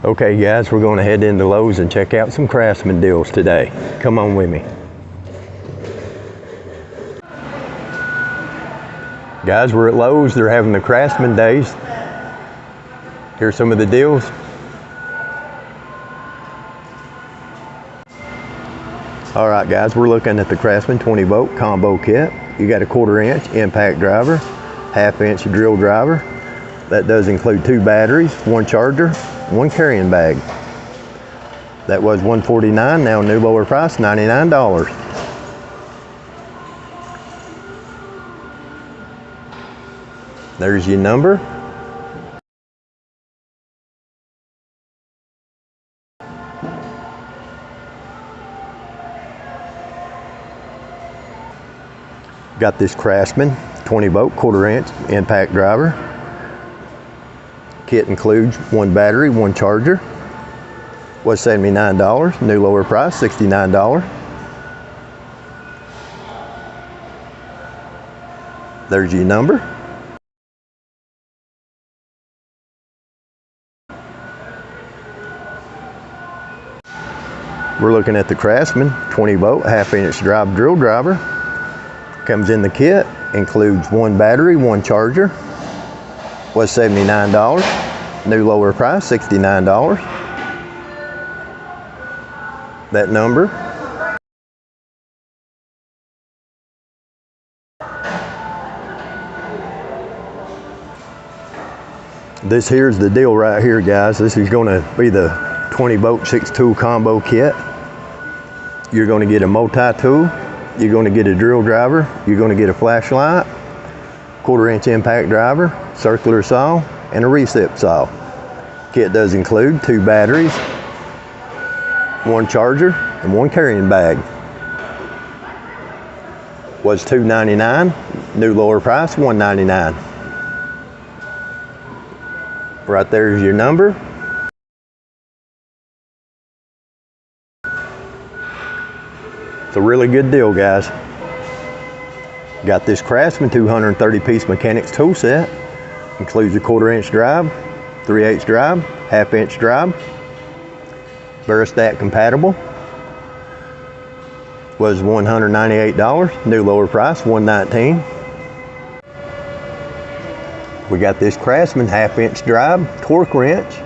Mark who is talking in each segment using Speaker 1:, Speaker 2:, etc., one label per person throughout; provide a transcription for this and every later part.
Speaker 1: Okay guys, we're going to head into Lowe's and check out some Craftsman deals today. Come on with me. Guys, we're at Lowe's. They're having the Craftsman Days. Here's some of the deals. All right guys, we're looking at the Craftsman 20 volt combo kit. You got a 1/4 inch impact driver, 1/2 inch drill driver. That does include 2 batteries, 1 charger, 1 carrying bag. That was $149, now new lower price, $99. There's your number. Got this Craftsman 20 volt 1/4 inch impact driver. Kit includes 1 battery, 1 charger. Was $79, new lower price, $69. There's your number. We're looking at the Craftsman 20 volt 1/2 inch drive drill driver. Comes in the kit, includes 1 battery, 1 charger. Was $79, new lower price, $69. That number. This here's the deal right here, guys. This is going to be the 20 volt 6 tool combo kit. You're going to get a multi-tool. You're going to get a drill driver. You're going to get a flashlight, 1/4 inch impact driver, circular saw, and a recip saw. Kit does include 2 batteries, 1 charger, and 1 carrying bag. Was $299, new lower price, $199. Right there's your number. It's a really good deal, guys. Got this Craftsman 230 piece mechanics tool set. Includes a 1/4 inch drive, 3/8 drive, 1/2 inch drive. Veristat compatible. Was $198, new lower price, $119. We got this Craftsman 1/2 inch drive, torque wrench.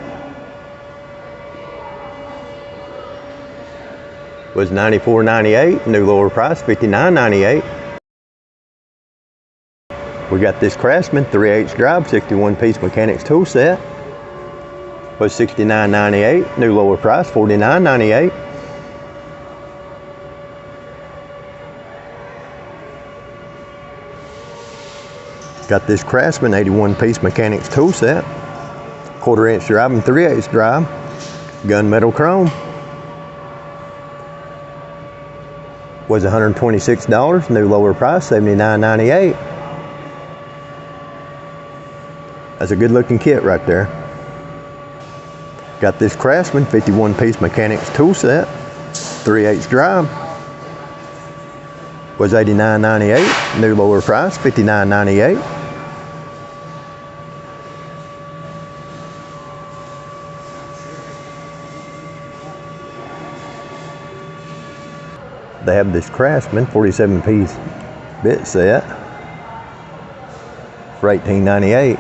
Speaker 1: Was $94.98, new lower price, $59.98. We got this Craftsman 3/8 drive, 61 piece mechanics tool set. Was $69.98, new lower price, $49.98. Got this Craftsman 81 piece mechanics tool set, 1/4 inch drive and 3/8 drive, gunmetal chrome. Was $126, new lower price, $79.98. That's a good looking kit right there. Got this Craftsman 51 piece mechanics tool set, 3/8 drive. Was $89.98, new lower price, $59.98. They have this Craftsman 47 piece bit set for $18.98.